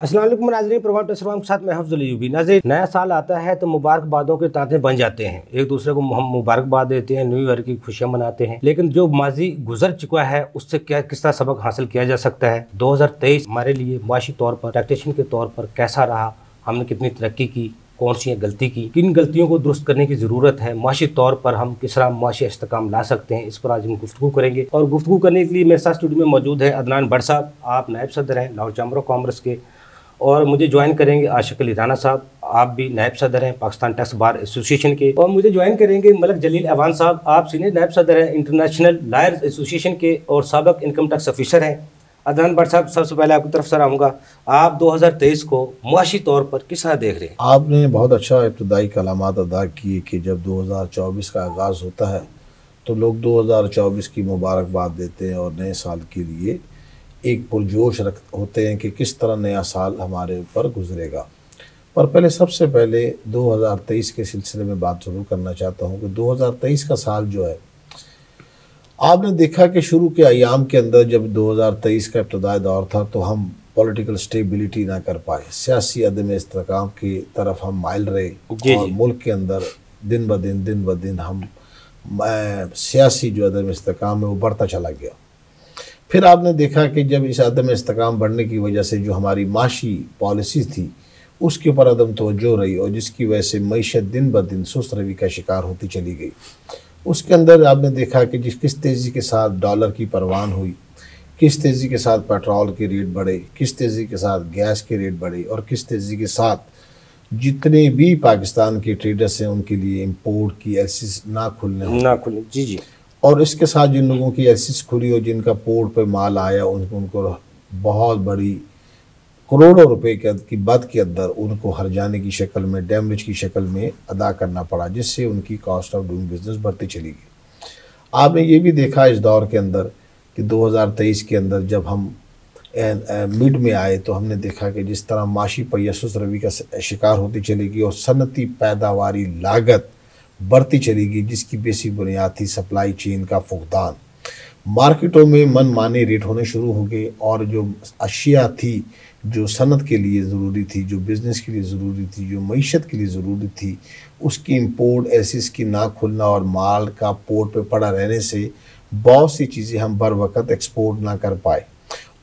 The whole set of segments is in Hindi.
अस्सलाम वालेकुम नाज़रीन, प्रोग्राम टेस्टवाम के साथ मैं हफ्ज़ुल अयूबी। नाज़रीन, नया साल आता है तो मुबारकबादों के तांते बन जाते हैं। एक दूसरे को हम मुबारकबाद देते हैं, न्यू ईयर की खुशियां मनाते हैं। लेकिन जो माजी गुजर चुका है उससे किस तरह सबक हासिल किया जा सकता है। 2023 हमारे लिए माशी तौर पर, टैक्सेशन के तौर पर कैसा रहा, हमने कितनी तरक्की की, कौन सी गलती की, किन गलतियों को दुरुस्त करने की ज़रूरत है, माशी तौर पर हम किस तरह माशी इस्तेकाम ला सकते हैं, इस पर आज हम गुफ्तगू करेंगे। और गुफ्तगू करने के लिए मेरे साथ स्टूडियो में मौजूद है अदनान भट्ट साहब। आप नायब सदर हैं लाहौर चैम्बर ऑफ कॉमर्स के, और मुझे ज्वाइन करेंगे आशिक अली राना साहब, आप भी नायब सदर हैं पाकिस्तान टैक्स बार एसोसिएशन के। और मुझे ज्वाइन करेंगे मलक जलील अवान साहब, आप सीनियर नायब सदर हैं इंटरनेशनल लायर्स एसोसिएशन के और साबिक इनकम टैक्स ऑफिसर हैं। अदनान भट्ट साहब, सबसे पहले आपकी तरफ से आऊँगा, आप 2023 को मुआशी तौर पर किस तरह देख रहे हैं? आपने बहुत अच्छा इब्तदाई कलामात अदा किए कि जब 2024 का आगाज़ होता है तो लोग 2024 की मुबारकबाद देते हैं और नए साल के लिए एक पुरजोश होते हैं कि किस तरह नया साल हमारे ऊपर गुजरेगा। पर पहले सबसे पहले 2023 के सिलसिले में बात ज़रूर करना चाहता हूँ कि 2023 का साल जो है, आपने देखा कि शुरू के अयाम के अंदर जब 2023 का इब्तदाई दौर था तो हम पॉलिटिकल स्टेबिलिटी ना कर पाए, सियासी अदम इस्तेकाम की तरफ हम माइल रहे और मुल्क के अंदर दिन ब दिन हम सियासी जो अदम इस्तेकाम है वो बढ़ता चला गया। फिर आपने देखा कि जब इस अदम इस्तेकाम बढ़ने की वजह से जो हमारी माशी पॉलिसी थी उसके ऊपर अदम तवज्जो रही और जिसकी वजह से मईशत दिन ब दिन सुस्त रवि का शिकार होती चली गई। उसके अंदर आपने देखा कि किस तेज़ी के साथ डॉलर की परवान हुई, किस तेज़ी के साथ पेट्रोल के रेट बढ़े, किस तेज़ी के साथ गैस के रेट बढ़े और किस तेज़ी के साथ जितने भी पाकिस्तान के ट्रेडर्स हैं उनके लिए इंपोर्ट की एलसीज ना खुलने जी। और इसके साथ जिन लोगों की एलसीज खुली और जिनका पोर्ट पे माल आया उनको बहुत बड़ी करोड़ों रुपए की बद के अंदर उनको हर्जाने की शक्ल में, डैमेज की शक्ल में अदा करना पड़ा, जिससे उनकी कॉस्ट ऑफ डूइंग बिजनेस बढ़ती चली गई। आपने ये भी देखा इस दौर के अंदर कि 2023 के अंदर जब हम मिड में आए तो हमने देखा कि जिस तरह माशी पयसुस रवि का शिकार होती चली गई और सनती पैदावारी लागत बढ़ती चली गई, जिसकी बेसिक बुनियाद थी सप्लाई चेन का फुकदान। मार्केटों में मनमाने रेट होने शुरू हो गए और जो अशिया थी जो सनत के लिए ज़रूरी थी, जो बिज़नेस के लिए ज़रूरी थी, जो मईशत के लिए ज़रूरी थी, उसकी इंपोर्ट एसिस की ना खुलना और माल का पोर्ट पे पड़ा रहने से बहुत सी चीज़ें हम बर वक़्त एक्सपोर्ट ना कर पाए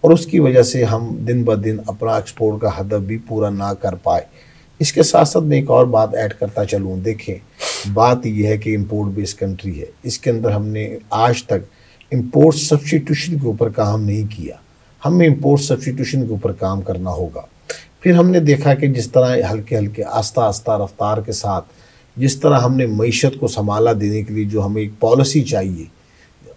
और उसकी वजह से हम दिन ब दिन अपना एक्सपोर्ट का हदफ भी पूरा ना कर पाए। इसके साथ साथ मैं एक और बात ऐड करता चलूँ, देखें बात यह है कि इंपोर्ट बेस्ड कंट्री है, इसके अंदर हमने आज तक इंपोर्ट सब्स्टिट्यूशन के ऊपर काम नहीं किया, हमें इंपोर्ट सब्स्टिट्यूशन के ऊपर काम करना होगा। फिर हमने देखा कि जिस तरह हल्के हल्के आस्ता आस्ता रफ्तार के साथ जिस तरह हमने मईशत को संभाला देने के लिए जो हमें एक पॉलिसी चाहिए,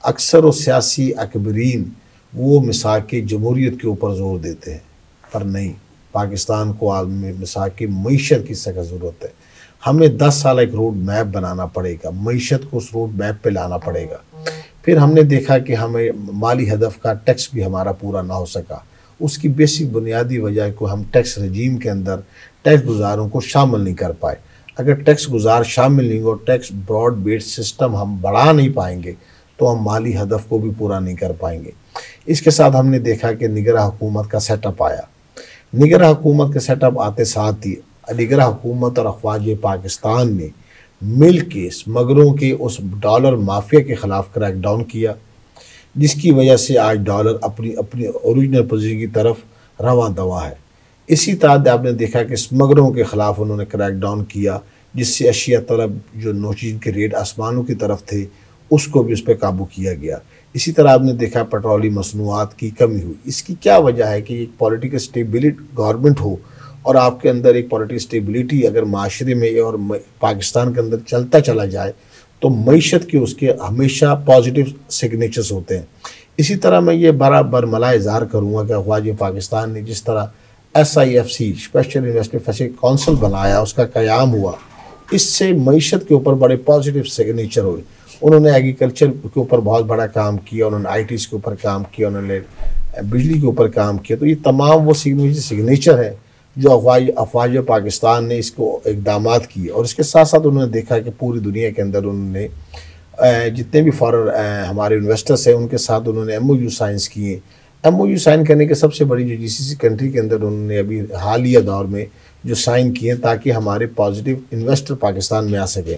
अक्सर वो सियासी अकबरीन वो मिसाक जमहूरियत के ऊपर जोर देते हैं, पर नहीं, पाकिस्तान को आलमी मिसाक मईशत की सख्त ज़रूरत है। हमें 10 साल एक रोड मैप बनाना पड़ेगा, मईशत को उस रोड मैप पे लाना पड़ेगा। फिर हमने देखा कि हमें माली हदफ का टैक्स भी हमारा पूरा ना हो सका, उसकी बेसिक बुनियादी वजह को हम टैक्स रजीम के अंदर टैक्स गुजारों को शामिल नहीं कर पाए। अगर टैक्स गुजार शामिल नहीं हो, टैक्स ब्रॉड बेस्ड सिस्टम हम बढ़ा नहीं पाएंगे तो हम माली हदफ को भी पूरा नहीं कर पाएंगे। इसके साथ हमने देखा कि निगरां हुकूमत का सेटअप आया। निगरां हुकूमत के सेटअप आते साथ ही निगरां हुकूमत और अफवाज पाकिस्तान ने मिल के स्मगलों के उस डॉलर माफिया के ख़िलाफ़ क्रैकडाउन किया, जिसकी वजह से आज डॉलर अपनी ओरिजिनल पोजीशन की तरफ रवां दवा है। इसी तरह आपने देखा कि स्मगलों के ख़िलाफ़ उन्होंने क्रैकडाउन किया, जिससे अशिया तलब जो नोशीन के रेट आसमानों की तरफ थे उसको भी उस पर काबू किया गया। इसी तरह आपने देखा पेट्रोली मसनूआत की कमी हुई। इसकी क्या वजह है कि एक पॉलिटिकल स्टेबिलिटी गवर्नमेंट हो और आपके अंदर एक पॉलिटिकल स्टेबिलिटी अगर माशरे में और पाकिस्तान के अंदर चलता चला जाए तो मईशत के उसके हमेशा पॉजिटिव सिग्नेचर्स होते हैं। इसी तरह मैं ये बराबर मला इज़हार करूँगा कि अफवाज पाकिस्तान ने जिस तरह SIFC special investment facility council बनाया, उसका क़याम हुआ, इससे मईशत के ऊपर बड़े पॉजिटिव सिग्नेचर हुए। उन्होंने एग्रीकल्चर के ऊपर बहुत बड़ा काम किया, उन्होंने ITs के ऊपर काम किया, उन्होंने बिजली के ऊपर काम किया। तो ये तमाम वो सिग्नेचर है जो अफवाज पाकिस्तान ने इसको इकदामात किए। और इसके साथ साथ उन्होंने देखा कि पूरी दुनिया के अंदर उन्होंने जितने भी फॉरेन हमारे इन्वेस्टर्स हैं उनके साथ उन्होंने MOU साइंस किए, MOU साइन करने के सबसे बड़ी जो GCC कंट्री के अंदर उन्होंने अभी हालिया दौर में जो साइन किए ताकि हमारे पॉजिटिव इन्वेस्टर पाकिस्तान में आ सके।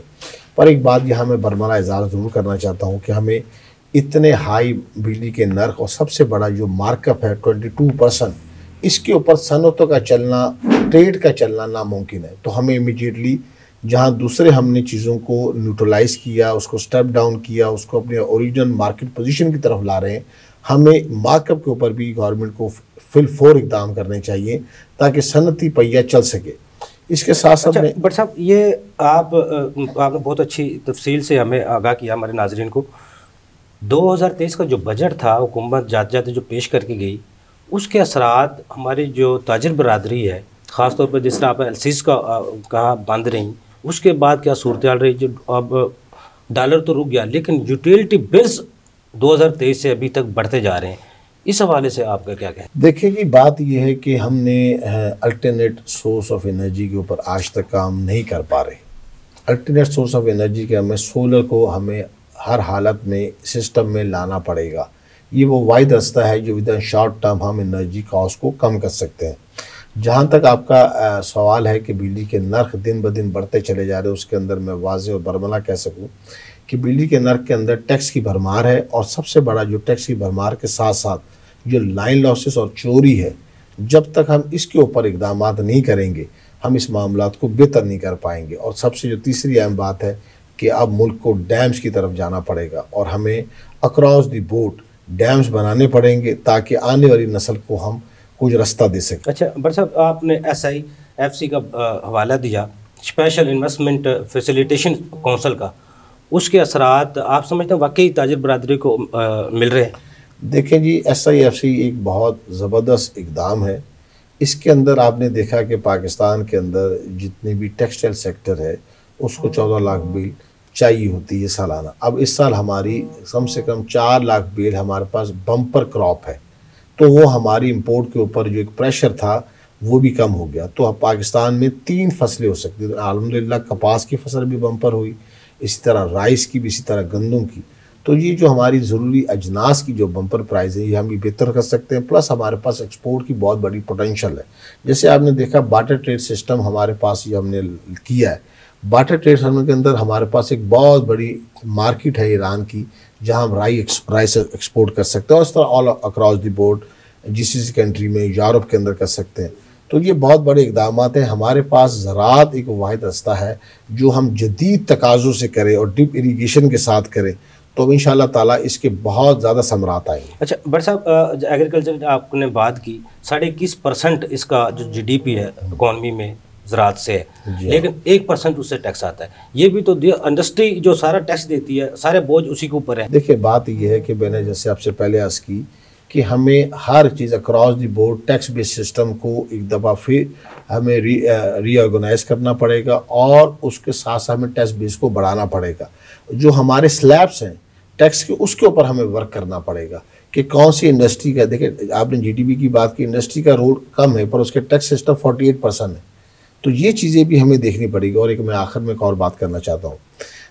पर एक बात यहाँ मैं बरमला इज़हार ज़रूर करना चाहता हूँ कि हमें इतने हाई बिजली के नर्क और सबसे बड़ा जो मार्कअप है 22%, इसके ऊपर सनतों का चलना, ट्रेड का चलना नामुमकिन है। तो हमें इमीडिएटली जहाँ दूसरे हमने चीज़ों को न्यूट्रलाइज किया, उसको स्टेप डाउन किया, उसको अपने ओरिजिनल मार्केट पोजीशन की तरफ ला रहे हैं, हमें मार्कअप के ऊपर भी गवर्नमेंट को फिलफोर इक़दाम करने चाहिए ताकि सनती पहिया चल सके। इसके साथ साथ अच्छा, बट साहब ये आपने बहुत अच्छी तफसील से हमें आगाह किया हमारे नाजरीन को। 2023 का जो बजट था हुकूमत जाते जाते जो पेश करके गई, उसके असरात हमारी जो ताजिर बरादरी है, ख़ास तौर पर जिस तरह आप LCs का कहा बंद रही, उसके बाद क्या सूरत हाल रही? जो अब डॉलर तो रुक गया लेकिन यूटिलिटी बिल्स 2023 से अभी तक बढ़ते जा रहे हैं, इस हवाले से आपका क्या कहना? देखिए जी, बात यह है कि हमने अल्टरनेट सोर्स ऑफ एनर्जी के ऊपर आज तक काम नहीं कर पा रहे। अल्टरनेट सोर्स ऑफ एनर्जी के हमें सोलर को हमें हर हालत में सिस्टम में लाना पड़ेगा। ये वो वाहिद रास्ता है जो विद इन शॉर्ट टर्म हम एनर्जी कॉस्ट को कम कर सकते हैं। जहाँ तक आपका सवाल है कि बिजली के नर्ख दिन ब दिन बढ़ते चले जा रहे हैं, उसके अंदर मैं वाज़ेह और बरमला कह सकूँ कि बिजली के नर्ख के अंदर टैक्स की भरमार है, और सबसे बड़ा जो टैक्स की भरमार के साथ साथ जो लाइन लॉसेस और चोरी है, जब तक हम इसके ऊपर इक़दाम नहीं करेंगे हम इस मामलात को बेहतर नहीं कर पाएंगे। और सबसे जो तीसरी अहम बात है कि अब मुल्क को डैम्स की तरफ जाना पड़ेगा और हमें अक्रॉस द बोर्ड डैम्स बनाने पड़ेंगे ताकि आने वाली नस्ल को हम कुछ रास्ता दे सकें। अच्छा बट साहब, आपने SIFC का हवाला दिया, स्पेशल इन्वेस्टमेंट फैसिलिटेशन काउंसिल का, उसके असरात आप समझते हैं वाकई ताजिर बरादरी को मिल रहे हैं? देखें जी, SIFC एक बहुत ज़बरदस्त इक़दाम है। इसके अंदर आपने देखा कि पाकिस्तान के अंदर जितनी भी टेक्सटाइल सेक्टर है उसको 14 लाख बेल चाहिए होती है सालाना। अब इस साल हमारी कम से कम 4 लाख बेल हमारे पास बम्पर क्रॉप है, तो वो हमारी इंपोर्ट के ऊपर जो एक प्रेशर था वो भी कम हो गया। तो अब पाकिस्तान में 3 फसलें हो सकती हैं। अल्हम्दुलिल्लाह कपास की फसल भी बम्पर हुई, इसी तरह राइस की भी, इसी तरह गंदम की। तो ये जो हमारी ज़रूरी अजनास की जो बम्पर प्राइस है ये हम भी बेहतर कर सकते हैं। प्लस हमारे पास एक्सपोर्ट की बहुत बड़ी पोटेंशियल है। जैसे आपने देखा बार्टर ट्रेड सिस्टम हमारे पास ये हमने किया है। बार्टर ट्रेड सिस्टम के अंदर हमारे पास एक बहुत बड़ी मार्केट है ईरान की, जहां हम राइस एक्सपोर्ट कर सकते हैं, और इस तरह all across the board GCC country में, यूरोप के अंदर कर सकते हैं। तो ये बहुत बड़े इक़दाम हैं। हमारे पास ज़राअत एक वाहिद रास्ता है जो हम जदीद तकाज़ों से करें और डिप इरीगेशन के साथ करें तो इंशाअल्लाह ताला इसके बहुत ज़्यादा समरात आएंगे। अच्छा बट साहब, एग्रीकल्चर आपने बात की, 21.5% इसका जो GDP है इकॉनमी में ज़राअत से है, लेकिन 1% उससे टैक्स आता है। ये भी तो इंडस्ट्री जो सारा टैक्स देती है, सारे बोझ उसी के ऊपर है। देखिए बात यह है कि मैंने जैसे आपसे पहले अर्ज़ की कि हमें हर चीज़ across the board tax based system को एक दफ़ा फिर हमें रीऑर्गेनाइज करना पड़ेगा, और उसके साथ साथ हमें टैक्स बेस को बढ़ाना पड़ेगा। जो हमारे स्लैब्स हैं टैक्स के, उसके ऊपर हमें वर्क करना पड़ेगा कि कौन सी इंडस्ट्री का, देखिए आपने GDP की बात की, इंडस्ट्री का रोल कम है पर उसके टैक्स सिस्टम 48% है। तो ये चीज़ें भी हमें देखनी पड़ेगी। और एक मैं आखिर में एक और बात करना चाहता हूँ।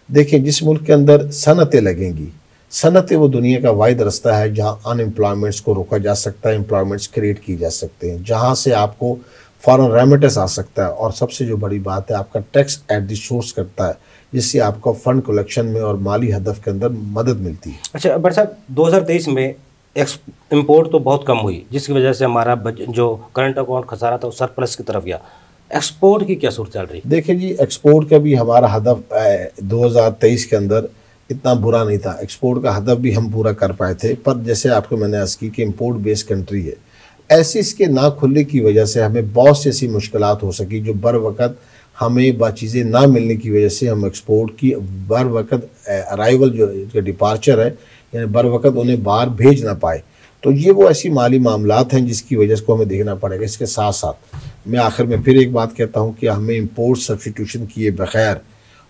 देखिए जिस मुल्क के अंदर सनतें लगेंगी, सनतें वो दुनिया का वाहिद रास्ता है जहाँ अनएम्प्लॉयमेंट्स को रोका जा सकता है, एम्प्लॉयमेंट्स क्रिएट किए जा सकते हैं, जहाँ से आपको फॉरेन रेमिटेंस आ सकता है, और सबसे जो बड़ी बात है आपका टैक्स एट द सोर्स करता है, जिससे आपको फंड कलेक्शन में और माली हदफ के अंदर मदद मिलती है। अच्छा बट साहब, 2023 में इम्पोर्ट तो बहुत कम हुई, जिसकी वजह से हमारा जो करंट अकाउंट खसारा था वो सरप्लस की तरफ गया। एक्सपोर्ट की क्या सूरत चल रही? देखिए जी, एक्सपोर्ट का भी हमारा हदफ 2023 के अंदर इतना बुरा नहीं था। एक्सपोर्ट का हदफ भी हम पूरा कर पाए थे, पर जैसे आपको मैंने अर्ज़ की कि इम्पोर्ट बेस्ड कंट्री है, ऐसे इसके ना खुलने की वजह से हमें बहुत सी ऐसी मुश्किलात हो सकी जो बर वक़्त हमें बात चीज़ें ना मिलने की वजह से हम एक्सपोर्ट की बर वक़्त अराइवल जो डिपार्चर है, यानी बर वक़्त उन्हें बाहर भेज ना पाए। तो ये वो ऐसी माली मामलात हैं जिसकी वजह से हमें देखना पड़ेगा। इसके साथ साथ मैं आखिर में फिर एक बात कहता हूँ कि हमें इम्पोर्ट सब्स्टिट्यूशन किए बगैर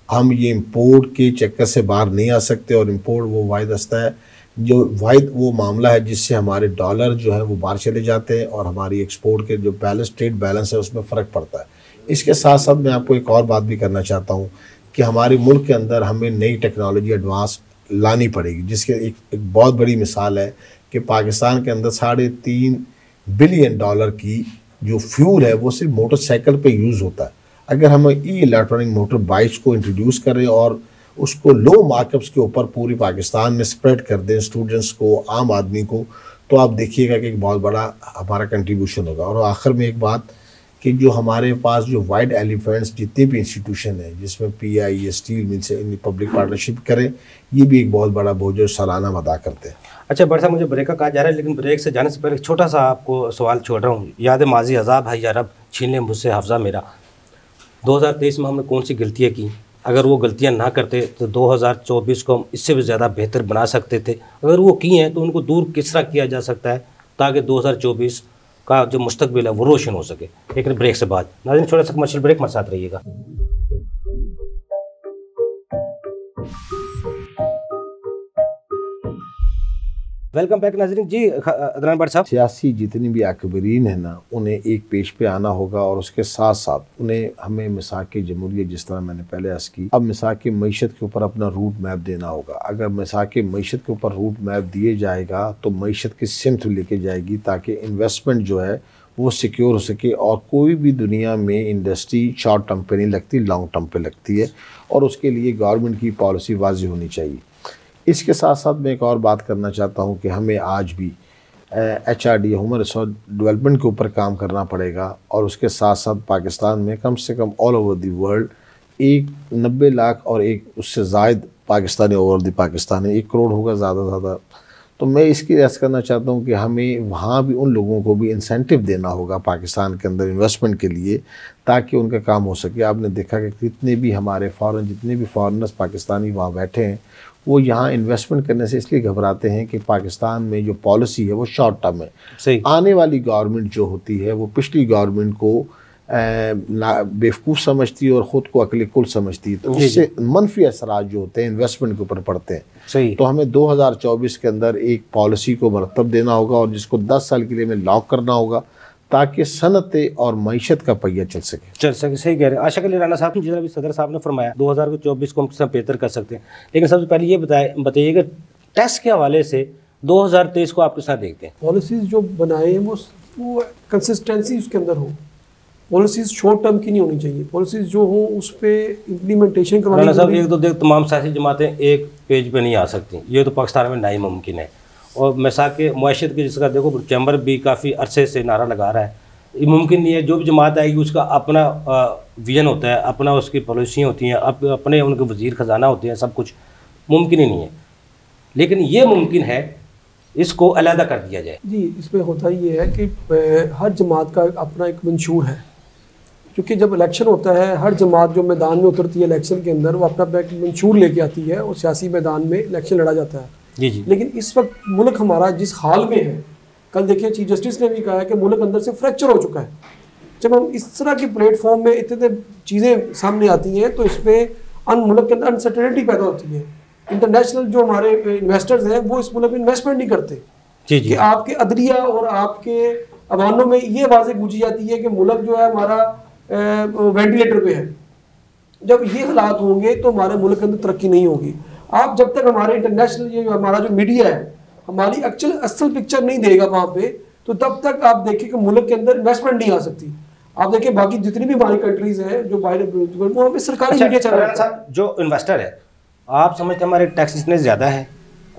हम ये इम्पोर्ट के चक्कर से बाहर नहीं आ सकते। और इम्पोर्ट वो वाहिद रास्ता है, जो वाहिद वो मामला है जिससे हमारे डॉलर जो है वो बाहर चले जाते हैं और हमारी एक्सपोर्ट के जो बैलेंस, ट्रेड बैलेंस है, उसमें फ़र्क पड़ता है। इसके साथ साथ मैं आपको एक और बात भी करना चाहता हूँ कि हमारे मुल्क के अंदर हमें नई टेक्नोलॉजी एडवांस लानी पड़ेगी, जिसके एक बहुत बड़ी मिसाल है कि पाकिस्तान के अंदर $3.5 बिलियन की जो फ्यूल है वो सिर्फ मोटरसाइकिल पे यूज़ होता है। अगर हम ई इलेक्ट्रॉनिक मोटर बाइक्स को इंट्रोड्यूस करें और उसको लो मार्कअप्स के ऊपर पूरी पाकिस्तान में स्प्रेड कर दें स्टूडेंट्स को, आम आदमी को, तो आप देखिएगा कि एक बहुत बड़ा हमारा कंट्रीब्यूशन होगा। और आखिर में एक बात कि जो हमारे पास जो वाइट एलिफेंट्स जितने भी इंस्टीट्यूशन हैं जिसमें PI स्टील मिल से पब्लिक पार्टनरशिप करें, ये भी एक बहुत बड़ा बोझ सालाना अदा करते हैं। अच्छा बड़ा साहब, मुझे ब्रेक का कहा जा रहा है, लेकिन ब्रेक से जाने से पहले एक छोटा सा आपको सवाल छोड़ रहा हूँ। याद माजी अजाब है या रब छीन ले मुझसे हफ्जा मेरा। 2023 में हमने कौन सी गलतियाँ की? अगर वो गलतियाँ ना करते तो 2024 को हम इससे भी ज़्यादा बेहतर बना सकते थे। अगर वो की हैं तो उनको दूर किस तरह किया जा सकता है ताकि 2024 का जो मुस्तकबिल है वो रोशन हो सके। लेकिन ब्रेक से बाद नाज़रीन छोटा सा कमर्शियल ब्रेक, हमारे साथ रहिएगा। वेलकम बैक नाज़रीन। जी अदनान भट्ट साहब, सियासी जितनी भी अकबरीन है ना, उन्हें एक पेश पे आना होगा और उसके साथ साथ उन्हें हमें मिसाक जमहूरियत, जिस तरह मैंने पहले अर्ज़ की, अब मिसाक मईशत के ऊपर अपना रूट मैप देना होगा। अगर मिसाक मईशत के ऊपर रूट मैप दिए जाएगा तो मईशत की सिमत लेके जाएगी ताकि इन्वेस्टमेंट जो है वो सिक्योर हो सके। और कोई भी दुनिया में इंडस्ट्री शॉर्ट टर्म पे नहीं लगती, लॉन्ग टर्म पे लगती है, और उसके लिए गवर्नमेंट की पॉलिसी वाज़ेह होनी चाहिए। इसके साथ साथ मैं एक और बात करना चाहता हूं कि हमें आज भी HRD ह्यूमन रिसोर्स डेवलपमेंट के ऊपर काम करना पड़ेगा। और उसके साथ साथ पाकिस्तान में कम से come all over the world 90 lakh और एक उससे ज़ायद पाकिस्तानी ओवर दी पाकिस्तान है, 1 करोड़ होगा ज़्यादा। तो मैं इसकी रेस करना चाहता हूँ कि हमें वहाँ भी उन लोगों को भी इंसेंटिव देना होगा पाकिस्तान के अंदर इन्वेस्टमेंट के लिए, ताकि उनका काम हो सके। आपने देखा कि जितने भी हमारे जितने भी फॉरेनर्स पाकिस्तानी वहाँ बैठे हैं, वो यहाँ इन्वेस्टमेंट करने से इसलिए घबराते हैं कि पाकिस्तान में जो पॉलिसी है वो शॉर्ट टर्म है। सही। आने वाली गवर्नमेंट जो होती है वो पिछली गवर्नमेंट को बेवकूफ़ समझती है और ख़ुद को अकल कुल समझती है, तो उससे मनफी असरात जो होते हैं इन्वेस्टमेंट के ऊपर पड़ते हैं। सही। तो हमें 2024 के अंदर एक पॉलिसी को मरतब देना होगा और जिसको 10 साल के लिए हमें लॉक करना होगा ताकि सनत और मईशत का पहिया चल सके। सही कह रहे हैं। आशा राना साहब ने, जितना भी सदर साहब ने फरमाया 2024 को हम किस तरह बेहतर कर सकते हैं, लेकिन सबसे पहले ये बताइएगा टैक्स के हवाले से 2023 को आप किस तरह देखते हैं? पॉलिसीज़ जो बनाए हैं वो कंसिस्टेंसी उसके अंदर हो। पॉलिसीज़ शॉर्ट टर्म की नहीं होनी चाहिए। पॉलिसीज़ जो हो उस पर इम्प्लीमेंटेशन करवाना साहब, एक तो देख तमाम सियासी जमातें एक पेज पे नहीं आ सकती, ये तो पाकिस्तान में नामुमकिन है। और मिसाक मुआशरत की जिसका देखो चैम्बर भी काफ़ी अरसे से नारा लगा रहा है, ये मुमकिन नहीं है। जो भी जमात आएगी उसका अपना विजन होता है, अपना उसकी पॉलिसियाँ होती हैं, अपने उनके वज़ीर ख़जाना होते हैं, सब कुछ मुमकिन ही नहीं है। लेकिन ये मुमकिन है इसको अलहदा कर दिया जाए। जी, इसमें होता ये है कि हर जमात का अपना एक मंशूर है, क्योंकि जब इलेक्शन होता है हर जमात जो मैदान में उतरती है इलेक्शन के अंदर वो अपना एक मंशूर लेके आती है और सियासी मैदान में इलेक्शन लड़ा जाता है। जी। लेकिन इस वक्त मुल्क हमारा जिस हाल में है, कल देखिए चीफ जस्टिस ने भी कहा है कि मुल्क अंदर से फ्रैक्चर हो चुका है। जब हम इस तरह के प्लेटफॉर्म में इतने चीज़ें सामने आती हैं तो इसमें मुल्क के अंदर अनसर्टेनिटी पैदा होती है। इंटरनेशनल जो हमारे इन्वेस्टर्स हैं वो इस मुल्क में इन्वेस्टमेंट नहीं करते। जी। कि आपके अदलिया और आपके अवानों में ये वाज़ेह पूछी जाती है कि मुल्क जो है हमारा वेंटिलेटर पे है। जब ये हालात होंगे तो हमारे मुल्क के अंदर तरक्की नहीं होगी। आप जब तक हमारे इंटरनेशनल ये हमारा जो मीडिया है हमारी असल पिक्चर नहीं देगा वहाँ पे, तो तब तक आप देखिए कि मुल्क के अंदर इन्वेस्टमेंट नहीं आ सकती। आप देखिए बाकी जितनी भी हमारी कंट्रीज हैं जो बाहर वहाँ पे सरकारी मीडिया चल रहा है। जो इन्वेस्टर है, आप समझते हैं हमारे टैक्स इतने ज़्यादा है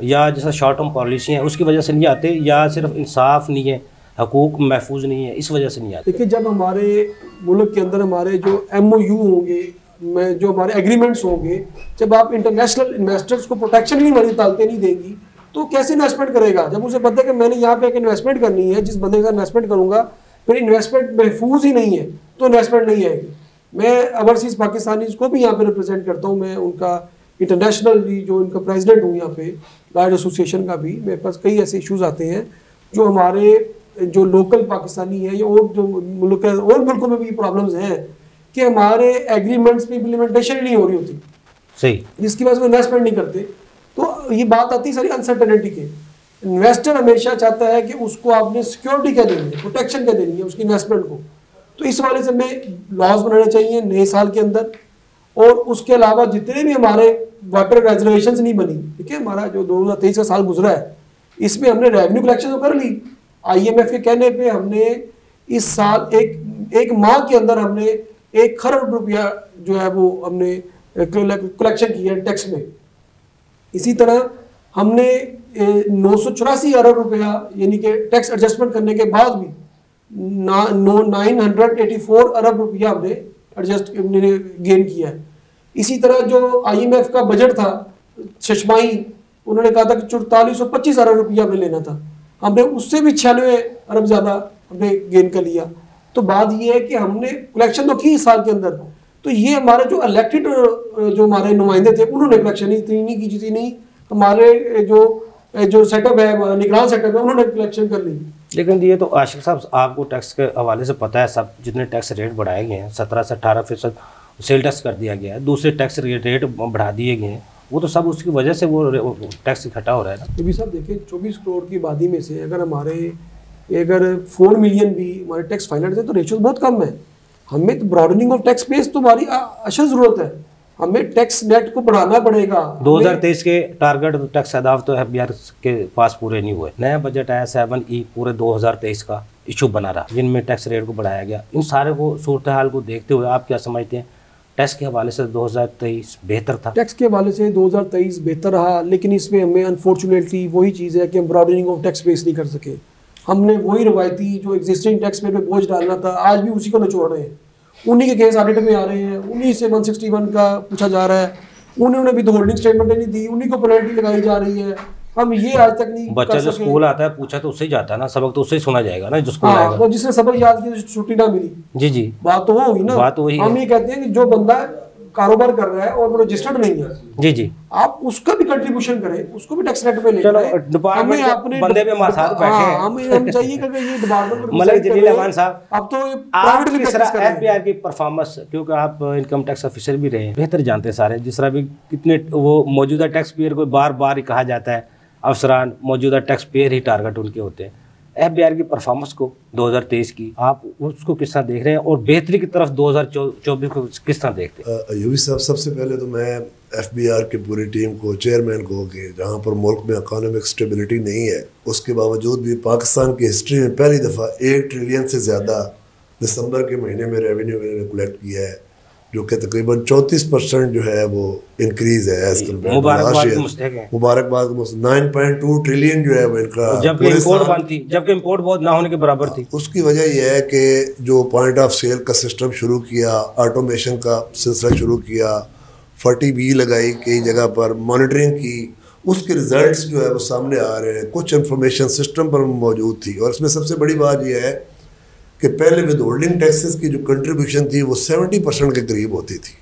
या जैसा शॉर्ट टर्म पॉलिसी है उसकी वजह से नहीं आते, या सिर्फ इंसाफ नहीं है, हकूक महफूज नहीं है, इस वजह से नहीं आते? देखिए, जब हमारे मुल्क के अंदर हमारे जो MOU होंगे, जो हमारे एग्रीमेंट्स होंगे, जब आप इंटरनेशनल इन्वेस्टर्स को प्रोटेक्शन ही डालते नहीं देंगी तो कैसे इन्वेस्टमेंट करेगा? जब उसे पता है कि मैंने यहाँ पे एक इन्वेस्टमेंट करनी है, जिस बंदे के साथ इन्वेस्टमेंट करूँगा फिर इन्वेस्टमेंट महफूज ही नहीं है तो इन्वेस्टमेंट नहीं आएगी। मैं ओवरसीज़ पाकिस्तानीज़ को भी यहाँ पे रिप्रेजेंट करता हूँ, मैं उनका इंटरनेशनल जो उनका प्रेसिडेंट हूँ यहाँ पे लॉयर्स एसोसिएशन का भी। मेरे पास कई ऐसे इशूज़ आते हैं जो हमारे जो लोकल पाकिस्तानी है या और जो मुल्क और मुल्कों में भी प्रॉब्लम्स हैं कि हमारे एग्रीमेंट्स में इम्प्लीमेंटेशन नहीं हो रही होती, सही, जिसकी वजह से इन्वेस्टमेंट नहीं करते। तो ये बात आती है सारी अनसर्टेनिटी के। इन्वेस्टर हमेशा चाहता है कि उसको आपने सिक्योरिटी क्या देनी है, प्रोटेक्शन क्या देनी है उसकी इन्वेस्टमेंट को। तो इस वाले से हमें लॉज बनाने चाहिए नए साल के अंदर। और उसके अलावा जितने भी हमारे वाटर रिजर्वेशन नहीं बनी, ठीक है, हमारा जो 2023 का साल गुजरा है इसमें हमने रेवेन्यू कलेक्शन तो कर ली, IMF के कहने पे हमने इस साल एक माह के अंदर हमने 1 खरब रुपया जो है वो हमने कलेक्शन किया है टैक्स में। इसी तरह हमने 984 अरब रुपया यानी कि टैक्स एडजस्टमेंट करने के बाद भी 984 अरब रुपया हमने गेन किया है। इसी तरह जो IMF का बजट था छमाही, उन्होंने कहा था कि 4425 अरब रुपया हमें लेना था, हमने उससे भी 96 अरब ज़्यादा हमने गेन कर लिया। तो बात ये है कि हमने कलेक्शन तो की इस साल के अंदर, तो ये हमारे जो इलेक्टेड जो हमारे नुमाइंदे थे उन्होंने कलेक्शन इतनी नहीं की जितनी हमारे जो सेटअप है, हमारा निगरान सेटअप है, उन्होंने कलेक्शन कर ली। लेकिन ये तो आशिक साहब आपको टैक्स के हवाले से पता है, सब जितने टैक्स रेट बढ़ाए गए हैं 17 से 18% सेल टैक्स कर दिया गया है, दूसरे टैक्स रेट बढ़ा दिए गए हैं, वो तो सब उसकी वजह से वो टैक्स इकट्ठा हो रहा है ना। तो भी साहब देखिए 24 करोड़ की आबादी में से अगर 4 मिलियन भी हमारे टैक्स फाइनल थे तो रेशियो बहुत कम है। हमें तो ब्रॉडनिंग ऑफ टैक्स बेस तो हमारी अशद ज़रूरत है, हमें टैक्स नेट को बढ़ाना पड़ेगा। 2023 के टारगेट टैक्स अहदाफ तो FBR के पास पूरे नहीं हुए। नया बजट आया 7E पूरे 2023 का इशू बना रहा, जिनमें टैक्स रेट को बढ़ाया गया। इन सारे को सूरत हाल को देखते हुए आप क्या समझते हैं, टैक्स के हवाले से 2023 बेहतर था? टैक्स के हवाले से 2023 बेहतर रहा, लेकिन इसमें हमें अनफॉर्चुनेटली वही चीज़ है कि हम ब्रॉडनिंग ऑफ टैक्स बेस नहीं कर सके। हमने वही रवायती जो एग्जिस्टिंग टैक्स पे बोझ डालना था, आज भी उसी को निचोड़ रहे हैं। उन्हीं के केस ऑडिट में आ रहे हैं, उन्हीं से 161 का पूछा जा रहा है, उन्होंने भी तो होल्डिंग स्टेटमेंट नहीं दी, उन्हीं को पेनल्टी लगाई जा रही है। हम ये आज तक नहीं बच्चा जो स्कूल आता है पूछा तो उससे ही जाता है ना, सबक तो उससे ही सुना जाएगा ना जो स्कूल आएगा। तो जिसने सबक याद किया छुट्टी ना मिली, जी जी बात तो वो होगी ना। बात वही हम ये कहते हैं कि जो बंदा कारोबार कर रहा है और वो रजिस्टर्ड नहीं है, जी जी, आप उसका भी कंट्रीब्यूशन करें, उसको भी टैक्स नेट पे ले। चलो डिपार्टमेंट अपने बंदे पे हमारे साथ बैठे हैं, हम चाहिए कि ये डिपार्टमेंट मलिक जलील रहमान साहब, अब तो आप किस तरह FBR की परफॉर्मेंस, क्योंकि आप इनकम टैक्स ऑफिसर भी रहे हैं, बेहतर जानते हैं सारे, जिस तरह भी कितने वो मौजूदा टैक्स पेयर को बार बार कहा जाता है अफसरान मौजूदा टैक्स पेयर ही टारगेट उनके होते हैं। FBR की परफॉर्मेंस को 2023 की आप उसको किस तरह देख रहे हैं और बेहतरी की तरफ 2024 को किस तरह देखते हैं? यूवी साहब, सबसे पहले तो मैं FBR की पूरी टीम को, चेयरमैन को, कि जहाँ पर मुल्क में इकोनॉमिक स्टेबिलिटी नहीं है उसके बावजूद भी पाकिस्तान की हिस्ट्री में पहली दफ़ा 1 ट्रिलियन से ज़्यादा दिसंबर के महीने में रेवेन्यू इन्होंने कलेक्ट किया है, जो कि तकरीबन 34% जो है वो इंक्रीज है as compare to last year. मुबारकबाद 9.2 ट्रिलियन जो है वो इनका, जबकि इंपोर्ट बंद थी, जबकि इंपोर्ट बहुत ना होने के बराबर थी। उसकी वजह यह है कि जो पॉइंट ऑफ सेल का सिस्टम शुरू किया, ऑटोमेशन का सिलसिला शुरू किया, 40B लगाई कई जगह पर, मॉनिटरिंग की, उसके रिजल्ट्स जो है वो सामने आ रहे हैं। कुछ इंफॉर्मेशन सिस्टम पर मौजूद थी और इसमें सबसे बड़ी बात यह है कि पहले विद होल्डिंग टैक्सेस की जो कंट्रीब्यूशन थी वो 70% के करीब होती थी,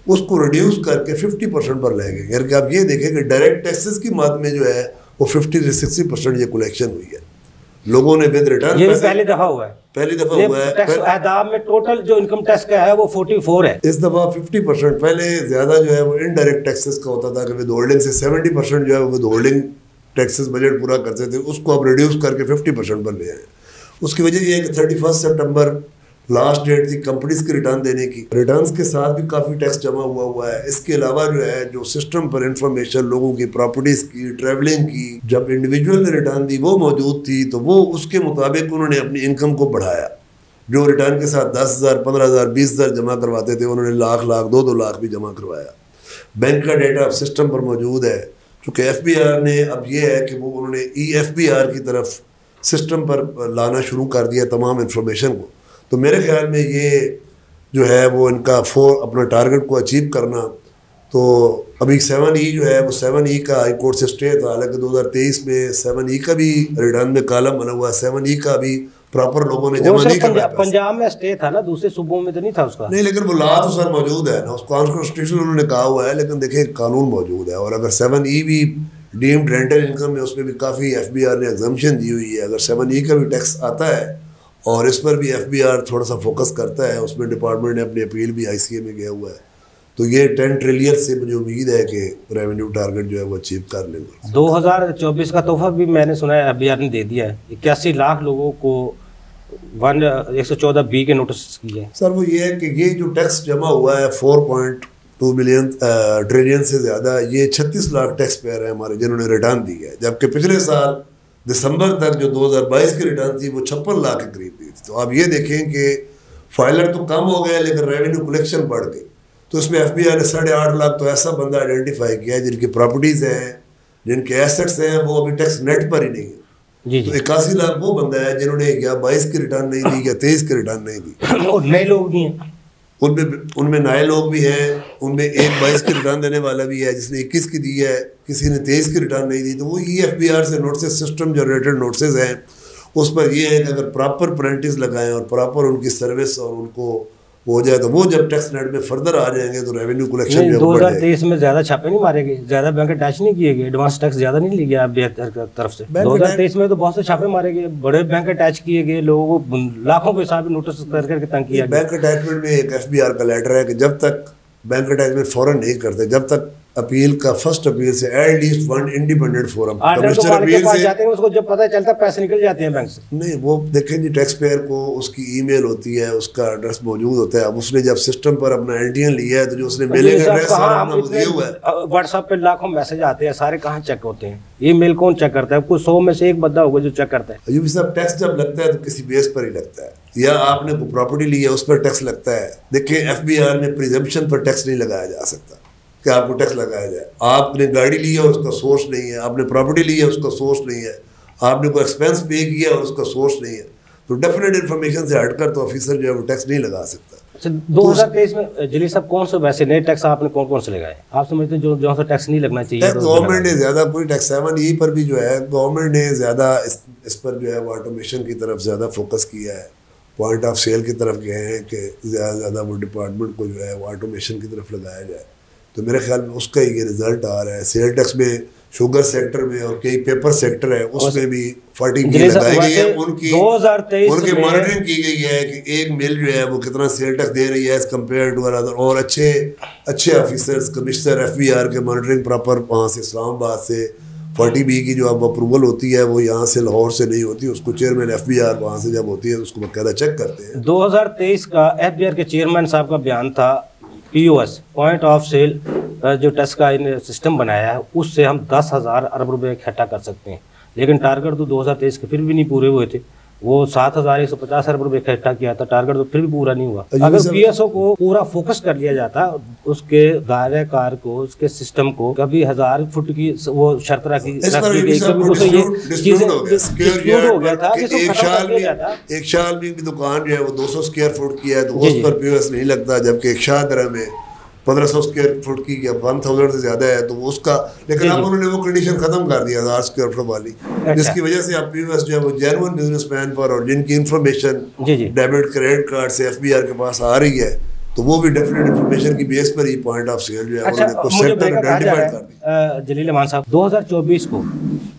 उसको रिड्यूस करके 50% पर ले गए। यानी कि आप ये देखें कि डायरेक्ट टैक्सेस की मद में जो है वो 50 से 60% ये कलेक्शन हुई है। लोगों ने विद रिटर्न, ये पहली दफा हुआ है, पहली दफा हुआ है। टैक्स अहदाफ में टोटल जो इनकम टैक्स का है वो 44 है, इस दफा 50%। पहले ज्यादा जो है वो इनडायरेक्ट टैक्सेस का होता था कि विद होल्डिंग से 70% जो है वो विद होल्डिंग टैक्सेस बजट पूरा करते थे, उसको अब रिड्यूस करके 50% पर ले आए। उसकी वजह यह है कि 31 सितंबर लास्ट डेट थी कंपनीज के रिटर्न देने की। रिटर्न्स के साथ भी काफ़ी टैक्स जमा हुआ है। इसके अलावा जो है जो सिस्टम पर इंफॉर्मेशन लोगों की प्रॉपर्टीज़ की, ट्रैवलिंग की, जब इंडिविजुअल ने रिटर्न दी वो मौजूद थी, तो वो उसके मुताबिक उन्होंने अपनी इनकम को बढ़ाया। जो रिटर्न के साथ 10,000, 15,000, 20,000 जमा करवाते थे उन्होंने लाख, 2-2 लाख भी जमा करवाया। बैंक का डेटा अब सिस्टम पर मौजूद है। चूँकि FBR ने अब ये है कि वो उन्होंने EFBR की तरफ सिस्टम पर लाना शुरू कर दिया तमाम इंफॉर्मेशन को। तो मेरे ख्याल में ये जो है वो इनका अपना टारगेट को अचीव करना, तो अभी 7E जो है वो 7E का हाई कोर्ट से स्टे था, हालांकि 2023 में 7E का भी रिटर्न में कॉलम बना हुआ है, 7E का भी प्रॉपर लोगों ने जमा नहीं किया। पंजाब में स्टे था ना, दूसरे सूबों में तो नहीं था उसका। नहीं, लेकिन वो ला तो सर मौजूद है ना, उस कॉन्स्टिट्यूशन उन्होंने कहा हुआ है, लेकिन देखिए कानून मौजूद है। और अगर 7E भी डीम्ड रेंटल इनकम में उसमें भी काफ़ी FBR ने एग्जम्पशन दी हुई है। अगर 7E का भी टैक्स आता है और इस पर भी FBR थोड़ा सा फोकस करता है, उसमें डिपार्टमेंट ने अपनी अपील भी ICA में गया हुआ है, तो ये 10 ट्रिलियन से मुझे उम्मीद है कि रेवेन्यू टारगेट जो है वो अचीव कर लेंगे। 2024 का तोहफा भी मैंने सुना है FBR ने दे दिया है, 81 लाख लोगों को 114B के नोटिस किए। सर वो ये है कि ये जो टैक्स जमा हुआ है 4.2 बिलियन ट्रिलियन से ज़्यादा, ये 36 लाख टैक्स पेयर है हमारे जिन्होंने रिटर्न दी है, जबकि पिछले साल दिसंबर तक जो 2022 की रिटर्न थी वो 56 लाख के करीब दी थी। तो आप ये देखें कि फाइलर तो कम हो गए लेकिन रेवेन्यू कलेक्शन बढ़ गई। तो इसमें FBI ने 8.5 लाख तो ऐसा बंदा आइडेंटिफाई किया है जिनकी प्रॉपर्टीज़ हैं, जिनके एसेट्स हैं, वो अभी टैक्स नेट पर ही नहीं है। तो 81 लाख वो बंदा है जिन्होंने या 22 की रिटर्न नहीं दी या 23 की रिटर्न नहीं दी। और नए लोग भी हैं, उनमें नए लोग भी हैं, उनमें एक 22 की रिटर्न देने वाला भी है जिसने 21 की दी है, किसी ने 23 की रिटर्न नहीं दी। तो वो EFBR से नोटिस, सिस्टम जनरेटेड नोटिस हैं, उस पर ये है कि अगर प्रॉपर पेनल्टीज लगाएं और प्रॉपर उनकी सर्विस और उनको हो जाए तो वो जब टैक्स नेट में फर्दर आ जाएंगे तो रेवेन्यू कलेक्शन 2023 में ज्यादा छापे नहीं मारे गए, ज्यादा बैंक अटैच नहीं किए गए, एडवांस टैक्स ज्यादा नहीं लिया गया तरफ से। 2023 में तो बहुत से छापे मारे गए, बड़े बैंक अटैच किए गए, लोगों को लाखों के हिसाब नोटिस करके तंग किया गया। बैंक अटैचमेंट में एक FBR का लेटर है कि जब तक बैंक अटैचमेंट फौरन नहीं करते, जब तक अपील का फर्स्ट अपील से at least one independent forum commissioner appeal से जाते हैं, उसको जब पता चलता है पैसे निकल जाते हैं बैंक से। नहीं, वो देखें जी, टैक्स पेयर को उसकी ईमेल होती है, उसका एड्रेस मौजूद होता है। अब उसने जब सिस्टम पर अपना LTN लिया है तो जो उसने मेलिंग एड्रेस दिया हुआ है, व्हाट्सएप पे लाखों मैसेज आते हैं, सारे कहाँ चेक होते हैं? ईमेल कौन चेक करता है? कुछ 100 में से एक बंदा होगा जो चेक करता है। यूपी साहब, टैक्स जब लगता है तो किसी बेस पर ही लगता है, या आपने कोई प्रॉपर्टी ली है उस पर टैक्स लगता है। देखिए FBR में प्रिजम्पशन पर टैक्स नहीं लगाया जा सकता कि आपको टैक्स लगाया जाए। आपने गाड़ी ली है और उसका सोर्स नहीं है, आपने प्रॉपर्टी ली है उसका सोर्स नहीं है, आपने कोई एक्सपेंस पे किया और उसका सोर्स नहीं है, तो डेफिनेट इन्फॉर्मेशन से हटकर तो ऑफिसर जो है वो टैक्स नहीं लगा सकता। अच्छा, 2023 में जलील साहब कौन से वैसे नए टैक्स आपने कौन कौन से लगाए? आप समझते हैं जो सा टैक्स नहीं लगना चाहिए? गवर्नमेंट ने ज़्यादा कोई टैक्स 7E पर भी जो है गवर्नमेंट ने ज़्यादा इस पर जो है वो ऑटोमेशन की तरफ ज़्यादा फोकस किया है, पॉइंट ऑफ सेल की तरफ गए हैं कि ज़्यादा वो डिपार्टमेंट को जो है वो ऑटोमेशन की तरफ लगाया जाए। तो मेरे ख्याल में उसका ही ये रिजल्ट आ रहा है। सेल टैक्स में शुगर सेक्टर में और कई पेपर सेक्टर है उसमें भी 40B लगाई गई है, उनकी मॉनिटरिंग की गई है कि एक मिल जो है वो कितना सेल टैक्स दे रही है एज कम्पेयर टू अदर, और अच्छे ऑफिसर्स कमिश्नर FBR के मॉनिटरिंग प्रॉपर वहाँ से इस्लामाबाद से 40B की जो अब अप्रूवल होती है वो यहाँ से लाहौर से नहीं होती, उसको चेयरमैन FBR वहाँ से जब होती है तो उसको बाकायदा चेक करते हैं। 2023 का FBR के चेयरमैन साहब का बयान था POS पॉइंट ऑफ सेल जो टैक्स का सिस्टम बनाया है उससे हम 10,000 अरब रुपए इकट्ठा कर सकते हैं, लेकिन टारगेट तो 2023 के फिर भी नहीं पूरे हुए थे। वो 7,150 अरब रुपए इकट्ठा किया था, टारगेट तो फिर भी पूरा नहीं हुआ। अगर PSO को पूरा फोकस कर लिया जाता, उसके दायरे कार को, उसके सिस्टम को, कभी 1000 फुट की वो शर्त रखी गई, कभी उसे ये चीजें हो गया था। एक शाह आलमी की दुकान जो है वो 200 स्क्वायर फुट की है तो उस पर POS नहीं लगता, जबकि एक शाह दरा में 1500 स्क्वायर फुट की या 1000 से ज़्यादा है तो वो उसका, लेकिन अब उन्होंने वो कंडीशन ख़त्म कर दिया 1000 स्क्वायर फुट वाली, जिसकी वजह से अब POS जो है वो जेन्युइन बिजनेसमैन पर और जिनकी इन्फॉर्मेशन डेबिट क्रेडिट कार्ड से FBR के पास आ रही है तो वो भी डेफिनेट इन्फॉर्मेशन की बेस पर ही पॉइंट ऑफ सेल जो है उन्होंने कुछ सेक्टर आइडेंटिफाई कर दिया। जलील अमान साहब, 2024 को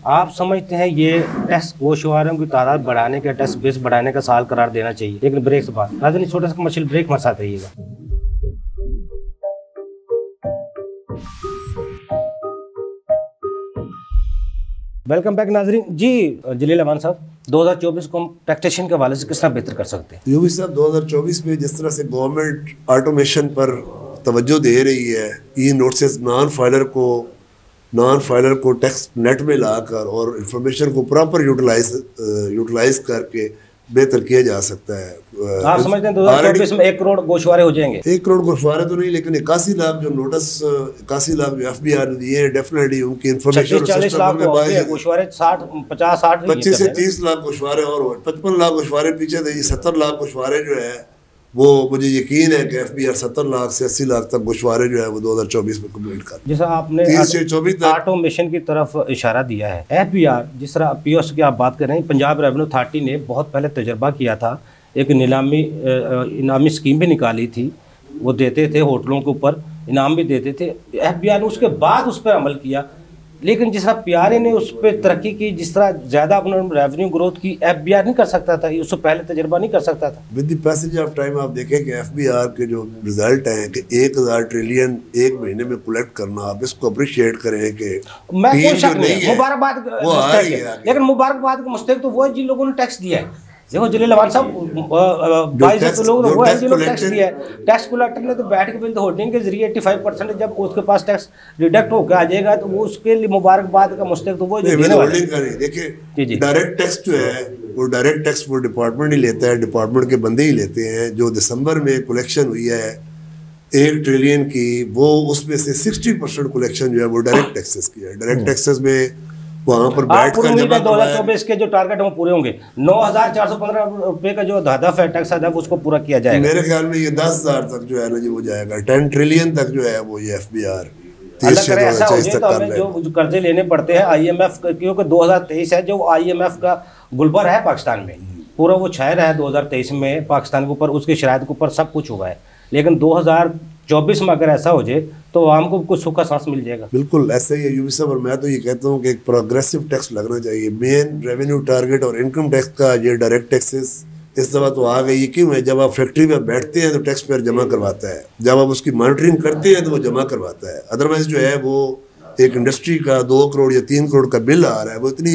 आप समझते हैं ये टैक्स गोशवारों की तादाद बढ़ाने का, टैक्स बेस बढ़ाने का साल करार देना चाहिए? लेकिन ब्रेक से बाद नाज़रीन छोटा सा कमर्शियल ब्रेक हमारे साथ रहिएगा। वेलकम बैक नाजरीन। जी जलील अमान साहब, 2024 को हम टैक्सेशन के हवाले से किस तरह बेहतर कर सकते हैं? यूपी साहब, 2024 में जिस तरह से गवर्नमेंट ऑटोमेशन पर तवज्जो दे रही है, ई नोटिस नॉन फाइलर को टैक्स नेट में लाकर और इंफॉर्मेशन को प्रॉपर यूटिलाइज करके बेहतर किया जा सकता है। आप समझते हैं 2024 में 1 करोड़ गोशवारे हो जाएंगे? 1 करोड़ गोशवारे तो नहीं, लेकिन 81 लाख जो नोटिस 81 लाख जो FBR ने दिए हैं, डेफिनेटली उनकी इंफॉर्मेशन 40 लाख गोशवारे 25 से 30 लाख गोशवारे और 55 लाख गोशवारे पीछे थे। 70 लाख गोशवारे जो है वो मुझे यकीन है कि FBR 70 लाख से 80 लाख तक गोशवारे जो है वो 2024 में कंप्लीट कर। जैसा आपने 30 से 24 ऑटोमेशन की तरफ इशारा दिया है, FBR जिस तरह POS की आप बात कर रहे हैं, पंजाब रेवेन्यू अथॉरिटी ने बहुत पहले तजर्बा किया था, एक इनामी स्कीम भी निकाली थी, वो देते थे होटलों के ऊपर इनाम भी देते थे। FBR ने उसके बाद उस पर अमल किया, लेकिन जिस तरह PRA ने उस पर तरक्की की, जिस तरह ज़्यादा अपना रेवेन्यू ग्रोथ की, FBR नहीं कर सकता था, उससे पहले तजर्बा नहीं कर सकता था। With the passage of time आप देखें कि FBR के जो रिजल्ट हैं कि 1000 ट्रिलियन एक महीने में कलेक्ट करना, आप इसको अप्रिशिएट करें कि मैं कोई शक नहीं है, मुबारकबाद, लेकिन मुबारकबाद का मुस्तहिक तो वो है जिन लोगों ने टैक्स दिया है। देखो जलील अमान साहब 22 लोग वो है जिन्होंने टैक्स दिया है। टैक्स कलेक्टर ने तो बैठ के विद होल्डिंग के जरिए 85% जब उसके पास टैक्स डिडक्ट होकर आ जाएगा तो वो उसके लिए मुबारकबाद का मुस्तक तो वो होल्डिंग का नहीं। देखिए डायरेक्ट टैक्स जो है वो डायरेक्ट टैक्स वो डिपार्टमेंट ही लेता है, डिपार्टमेंट के बंदे ही लेते हैं। जो दिसंबर में कलेक्शन हुई है 1 ट्रिलियन की, वो उसमें से 60% कलेक्शन जो है वो डायरेक्ट टैक्सेस की है। डायरेक्ट टैक्सेस में वहाँ पर बैठ कर जमा 2024 के जो टारगेट वो पूरे होंगे। 9,415 रुपए का जो हदफ है टैक्स हदफ उसको पूरा किया जाएगा। मेरे ख्याल में ये 10,000 तक जो है ना जी वो जाएगा, 10 ट्रिलियन तक जो है वो ये FBR अल्लाह करे ऐसा हो जाए तो हमें जो कर्जे लेने पड़ते हैं IMF, क्योंकि 2023 है जो IMF का गुलबर है पाकिस्तान में, पूरा वो छाया रहा है 2023 में पाकिस्तान के ऊपर, उसकी शराइत के ऊपर सब कुछ हुआ है। लेकिन 2024 में अगर ऐसा हो जाए तो आम को कुछ सूखा सांस मिल जाएगा। बिल्कुल ऐसे ही है यूपी साहब। और मैं तो ये कहता हूँ कि एक प्रोग्रेसिव टैक्स लगना चाहिए। मेन रेवेन्यू टारगेट और इनकम टैक्स का ये डायरेक्ट टैक्सेस इस दफ़ा तो आ गई। क्यों है, जब आप फैक्ट्री में बैठते हैं तो टैक्स पेयर जमा करवाता है, जब आप उसकी मॉनिटरिंग करते हैं तो वो जमा करवाता है। अदरवाइज जो है वो एक इंडस्ट्री का 2 करोड़ या 3 करोड़ का बिल आ रहा है, वो इतनी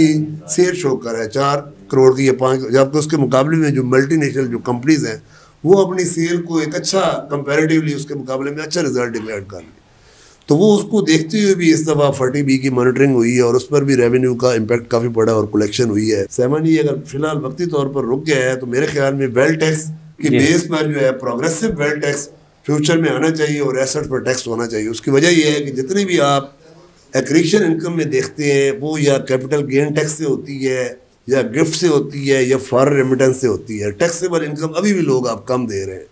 सेल शो कर रहा है 4 करोड़ की या 5, जबकि उसके मुकाबले में जो मल्टीनेशनल जो कंपनीज हैं वो अपनी सेल को एक अच्छा कंपैरेटिवली उसके मुकाबले में अच्छा रिजल्ट डिक्लेयर कर रही। तो वो उसको देखते हुए भी इस दफ़ा 40B की मॉनिटरिंग हुई है और उस पर भी रेवेन्यू का इम्पैक्ट काफ़ी पड़ा और कलेक्शन हुई है। सहमान ये अगर फिलहाल वक्ती तौर पर रुक गया है तो मेरे ख्याल में वेल्थ टैक्स की बेस पर जो है प्रोग्रेसिव वेल्थ टैक्स फ्यूचर में आना चाहिए और एसेट पर टैक्स होना चाहिए। उसकी वजह यह है कि जितनी भी आप एक्रीशन इनकम में देखते हैं वो या कैपिटल गेन टैक्स से होती है या गिफ्ट से होती है या फॉरेन रेमिटेंस से होती है। टैक्सेबल इनकम अभी भी लोग आप कम दे रहे हैं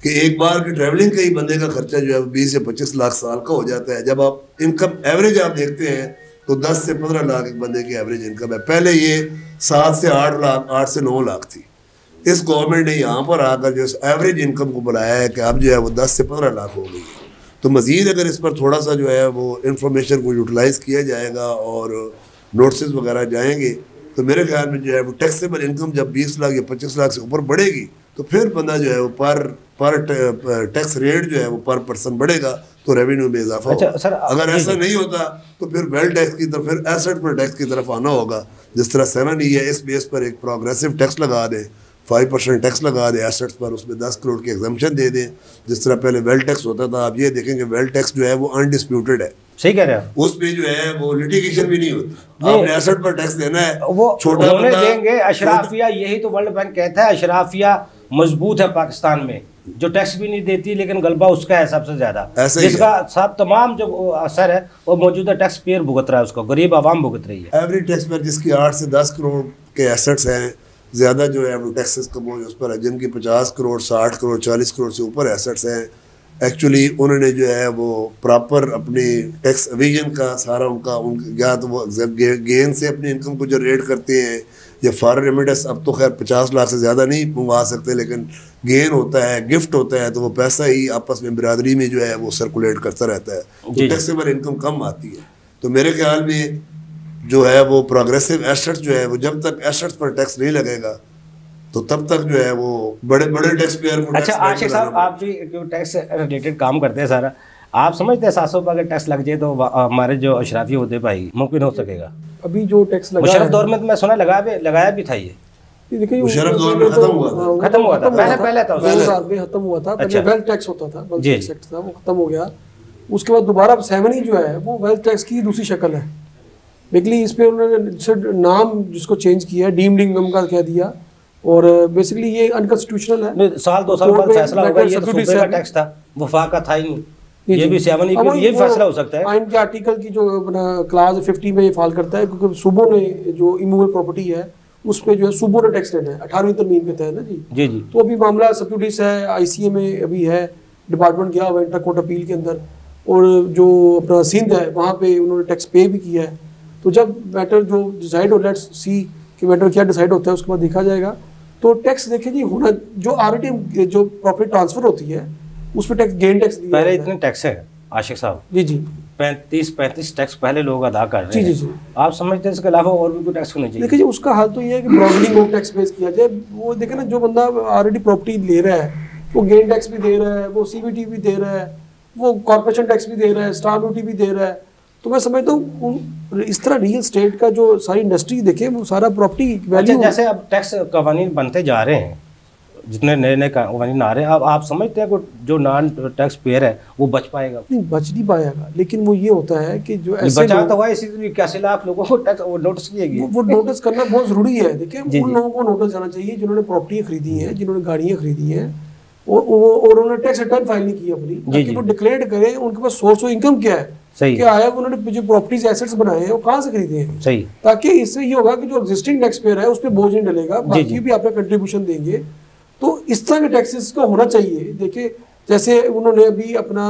कि एक बार की ट्रैवलिंग का ही बंदे का खर्चा जो है 20 या 25 लाख साल का हो जाता है। जब आप इनकम एवरेज आप देखते हैं तो 10 से 15 लाख एक बंदे की एवरेज इनकम है। पहले ये 7 से 8 लाख 8 से 9 लाख थी। इस गवर्नमेंट ने यहाँ पर आकर जो एवरेज इनकम को बढ़ाया है कि अब जो है वो 10 से 15 लाख हो गई है। तो मज़ीद अगर इस पर थोड़ा सा जो है वो इंफॉर्मेशन को यूटिलाइज़ किया जाएगा और नोटिस वगैरह जाएंगे तो मेरे ख्याल में जो है वो टैक्सेबल इनकम जब 20 लाख या 25 लाख से ऊपर बढ़ेगी तो फिर बंदा जो है वो पर टैक्स रेट जो है वो पर पर्सन बढ़ेगा तो रेवेन्यू में इजाफा होगा। सर, अगर ऐसा नहीं होता तो फिर वेल्थ टैक्स की तरफ फिर एसेट पर टैक्स की तरफ आना होगा। जिस तरह 7 है इस बेस पर एक प्रोग्रेसिव टैक्स लगा दें, 5% टैक्स लगा दें एसेट्स पर, उसमें 10 करोड़ की एग्जम्पशन दे दें। जिस तरह पहले वेल्थ टैक्स होता था, आप ये देखेंगे वेल्थ टैक्स जो है वो अनडिस्प्यूटेड है। सही कह रहे हैं, उसमें जो है वो लिटिगेशन भी नहीं होती। आपने एसेट पर टैक्स देना है, वो छोटा देंगे। अशराफिया यही तो वर्ल्ड बैंक कहता है, अशराफिया मजबूत है पाकिस्तान में, जो टैक्स भी नहीं देती लेकिन गलबा उसका है सबसे ज्यादा, जिसका सब तमाम जो असर है वो मौजूदा टैक्स पेयर भुगत रहा है, उसको गरीब आवाम भुगत रही है। एवरी टैक्स पेयर जिसकी 8 से 10 करोड़ के एसेट्स हैं, ज़्यादा जो है वो टैक्सेस का बोझ उस पर है। जिनकी 50 करोड़ 60 करोड़ 40 करोड़ से ऊपर एसेट्स हैं, एक्चुअली उन्होंने जो है वो प्रॉपर अपनी टैक्स एविजन का सारा उनका या तो वो गेन से अपनी इनकम को जनरेट करते हैं या फॉरेन रेमिटेंस। अब तो खैर 50 लाख से ज़्यादा नहीं मंगवा सकते, लेकिन गेन होता है, गिफ्ट होता है, तो वो पैसा ही आपस में बिरादरी में जो है वो सर्कुलेट करता रहता है, तो टैक्सेबल इनकम कम आती है। तो मेरे ख्याल में जो है वो प्रोग्रेसिव एसेट्स जो है वो जब तक एसेट्स पर टैक्स नहीं लगेगा तो तब तक जो है वो बड़े बड़े टैक्स पेयर को। अच्छा आशिक साहब, आप भी जो टैक्स रिलेटेड काम करते हैं सारा, आप समझते हैं 700 पर अगर टैक्स लग जाए तो हमारे जो अशराफी होते भाई मुमकिन हो सकेगा? अभी जो टैक्स लगा मुशर्रफ दौर में तो मैं सुना लगाया भी था ये। देखिए मुशर्रफ दौर में खत्म हुआ था, पहले था 2000 में खत्म हुआ था। पहले वेल्थ टैक्स होता था, वेल्थ टैक्स था, वो खत्म हो गया। उसके बाद दोबारा 7 जो है वो वेल्थ टैक्स की दूसरी शक्ल है। बेसिकली इस पे उन्होंने नाम जिसको चेंज किया है, डीम्ड इनकम का कह दिया, और बेसिकली ये अनकॉन्स्टिट्यूशनल है। साल 2 साल बाद फैसला होगा। ये तो सूबे का टैक्स था, वफाक का था ही नहीं, ये भी 7 ये फैसला हो सकता है। आइन के आर्टिकल की जो क्लास 50 में ये फाल करता है, क्योंकि सूबों ने जो इमूवेबल प्रॉपर्टी है उस पर जो है सूबों ने टैक्स लेना है 18वीं तरमीम के तहत ना जी। तो अभी मामला सब्सिडीज है, ICA में अभी है, डिपार्टमेंट गया हुआ इंटर कोर्ट अपील के अंदर, और जो अपना सिंध है वहाँ पे उन्होंने टैक्स पे भी किया है। तो जब मैटर जो डिसाइड हो, लेट्स सी कि मैटर क्या डिसाइड होता है, उसके बाद देखा जाएगा। तो टैक्स देखिए जी होना, जो RTM जो प्रॉपर्टी ट्रांसफर होती है उस पर टैक्स गेन टैक्स दिया पहले इतने टैक्स है आशिक साहब जी 35 टैक्स पहले लोग अदा कर रहे हैं। जी आप समझते हैं इसके अलावा और भी कोई टैक्स होने चाहिए? देखिए जी उसका हाल तो ये है कि ब्रॉडनिंग ऑफ टैक्स बेस किया जाए। वो देखे ना, जो बंदा ऑलरेडी प्रॉपर्टी ले रहा है वो गेन टैक्स भी दे रहा है, वो CBT भी दे रहा है, वो कॉर्पोरेशन टैक्स भी दे रहा है, स्टाम्प ड्यूटी भी दे रहा है, तो मैं समझता हूँ इस तरह रियल स्टेट का जो सारी इंडस्ट्री देखे वो सारा प्रॉपर्टी अच्छा, वैल्यू। जैसे अब टैक्स कवानीन बनते जा रहे हैं, जितने नए नए कवानीन आ रहे हैं, अब आप समझते हैं कि जो नॉन टैक्स पेयर है वो बच पाएगा? नहीं, बच नहीं पाएगा, लेकिन वो ये होता है कि जो ऐसे बचा तो हुआ, इसीलिए 81 लाख लोगों को टैक्स नोटिस किए वो नोटिस करना बहुत जरूरी है। देखिए उन लोगों को नोटिस जाना चाहिए जिन्होंने प्रॉपर्टी खरीदी है, जिन्होंने गाड़ियाँ खरीदी हैं और उन्होंने टैक्स रिटर्न फाइल नहीं की अपनी, ताकि वो डिक्लेयर करें उनके पास सोर्स ऑफ इनकम क्या है, सही क्या आया, उन्होंने जो प्रॉपर्टीज एसेट्स बनाए हैं वो कहाँ से खरीदे हैं, सही, ताकि इससे ये होगा कि जो एग्जिस्टिंग टैक्स पेयर है उस पर बोझ नहीं डलेगा, बाकी भी अपना कंट्रीब्यूशन देंगे। तो इस तरह के टैक्सेस का होना चाहिए। देखिए जैसे उन्होंने अभी अपना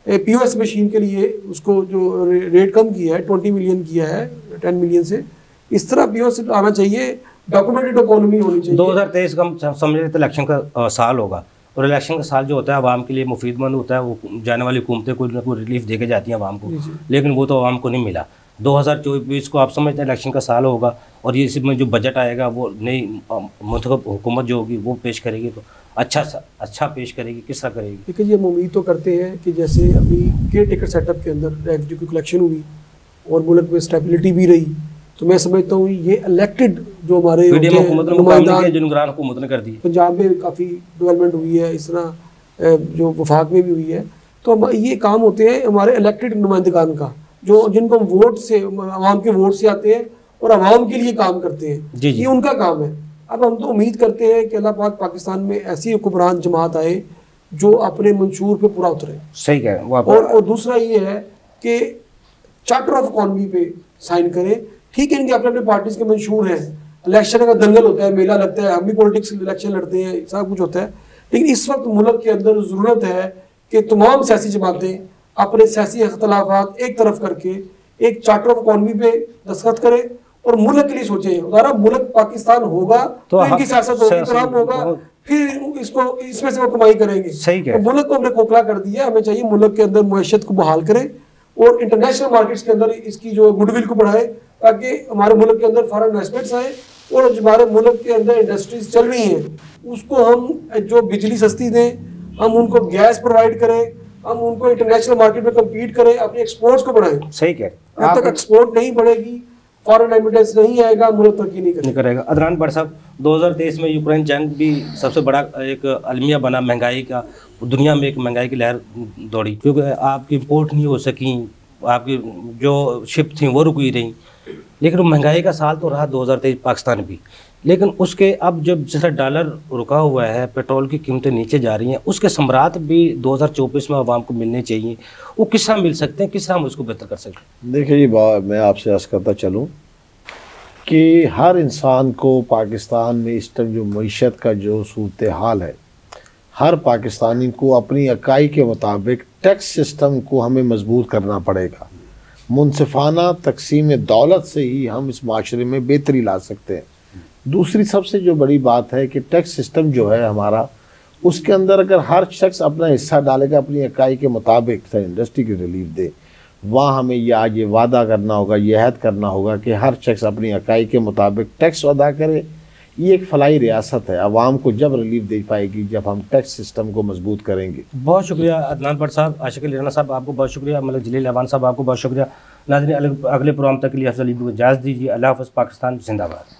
POS मशीन के लिए उसको जो रेट कम किया है, 20 मिलियन किया है 10 मिलियन से, इस तरह POS आना चाहिए, डॉक्यूमेंटेड इकोनॉमी होनी चाहिए। 2023 का हम समझ रहे थे इलेक्शन का साल होगा, और इलेक्शन का साल जो होता है आवाम के लिए मुफीदमंद होता है, वो जाने वाली हुकूमतें कोई ना कोई रिलीफ दे के जाती हैं आवाम को, लेकिन वो तो आवाम को नहीं मिला। 2024 को आप समझते हैं इलेक्शन का साल होगा, और ये इसमें जो बजट आएगा वो नई मतलब हुकूमत जो होगी वो पेश करेगी, तो अच्छा पेश करेगी, किस तरह करेगी? देखिए जी, हम उम्मीद तो करते हैं कि जैसे अभी केयर टेकर सेटअप के अंदर रेवेन्यू की कलेक्शन हुई और मुल्क में स्टेबिलिटी भी रही, तो मैं समझता हूँ ये इलेक्टेड जो हमारे नुमाइंदान हुकूमत ने कर दी, पंजाब में काफ़ी डेवलपमेंट हुई है, इस तरह जो वफाक में भी हुई है, तो ये काम होते हैं हमारे इलेक्टेड नुमाइंदगान का, जो जिनको हम वोट से, आवाम के वोट से आते हैं और आवाम के लिए काम करते हैं, ये उनका काम है। अब हम तो उम्मीद करते हैं कि अल्लाह पाक पाकिस्तान में ऐसी हुक्मरान जमात आए जो अपने मंशूर पे पूरा उतरे। सही कह रहे हैं। और दूसरा ये है कि चार्टर ऑफ इकॉनमी पे साइन करें। ठीक है, इनके अपने अपने पार्टीज के मंशूर हैं, इलेक्शन का दंगल होता है, मेला लगता है, हम भी पॉलिटिक्स इलेक्शन लड़ते हैं, सब कुछ होता है, लेकिन इस वक्त मुल्क के अंदर ज़रूरत है कि तमाम सियासी जमातें अपने सियासी इख्तलाफात एक तरफ करके एक चार्टर ऑफ इकॉनमी पे दस्तखत करें और मुल्क के लिए सोचें। उदाहरण मुल्क पाकिस्तान होगा तो इनकी सियासत होगी, फिर हम होगा, फिर इसको इसमें से वो कमाई करेंगे। सही है। तो मुल्क को हमने खोखला कर दिया, हमें चाहिए मुल्क के अंदर मुआशत को बहाल करें और इंटरनेशनल मार्केट्स के अंदर इसकी जो गुडविल को बढ़ाए, ताकि हमारे मुल्क के अंदर फॉरेन इन्वेस्टमेंट्स आए और जो हमारे मुल्क के अंदर इंडस्ट्रीज चल रही हैं उसको हम जो बिजली सस्ती दें, हम उनको गैस प्रोवाइड करें, हम उनको इंटरनेशनल मार्केट में कम्पीट करें, अपने एक्सपोर्ट्स को बढ़ाएं। सही कह, जब तक एक्सपोर्ट नहीं बढ़ेगी, फॉरेन रेमिटेंस नहीं आएगा, मुल्क तरक्की नहीं करेगा। अदनान भट्ट साहब, 2023 में यूक्रेन जंग भी सबसे बड़ा एक अलमिया बना महंगाई का, दुनिया में एक महंगाई की लहर दौड़ी, क्योंकि आपकी इंपोर्ट नहीं हो सकी, आपकी जो शिप थी वो रुकी रही, लेकिन महंगाई का साल तो रहा 2023 पाकिस्तान भी। लेकिन उसके अब जब जैसा डॉलर रुका हुआ है, पेट्रोल की कीमतें नीचे जा रही हैं, उसके सम्राट भी 2024 में आवाम को मिलने चाहिए, वो किस तरह मिल सकते हैं, किस तरह हम उसको बेहतर कर सकते हैं? देखिए ये बात मैं आपसे अर्ज़ करता चलूँ कि हर इंसान को पाकिस्तान में इस टाइम जो मईशत का जो सूरत हाल है, हर पाकिस्तानी को अपनी इकाई के मुताबिक टैक्स सिस्टम को हमें मजबूत करना पड़ेगा। मुनसिफाना तकसीम दौलत से ही हम इस माशरे में बेहतरी ला सकते हैं। दूसरी सबसे जो बड़ी बात है कि टैक्स सिस्टम जो है हमारा, उसके अंदर अगर हर शख्स अपना हिस्सा डालेगा अपनी इकाई के मुताबिक, इंडस्ट्री की रिलीफ दे, वहाँ हमें ये वादा करना होगा, ये अहद करना होगा कि हर शख्स अपनी इकाई के मुताबिक टैक्स अदा करे। ये एक फलाई रियासत है, आवाम को जब रिलीफ दे पाएगी जब हम टैक्स सिस्टम को मजबूत करेंगे। बहुत शुक्रिया अदनान भट्ट साहब, आशिक अली राना साहब आपको बहुत शुक्रिया, मलिक जलील अहवान साहब आपको बहुत शुक्रिया। नाज़रीन, अगले प्रोग्राम तक के लिए अफजल इजाज़त दीजिए। अल्लाह हाफ़िज़। पाकिस्तान जिंदाबाद।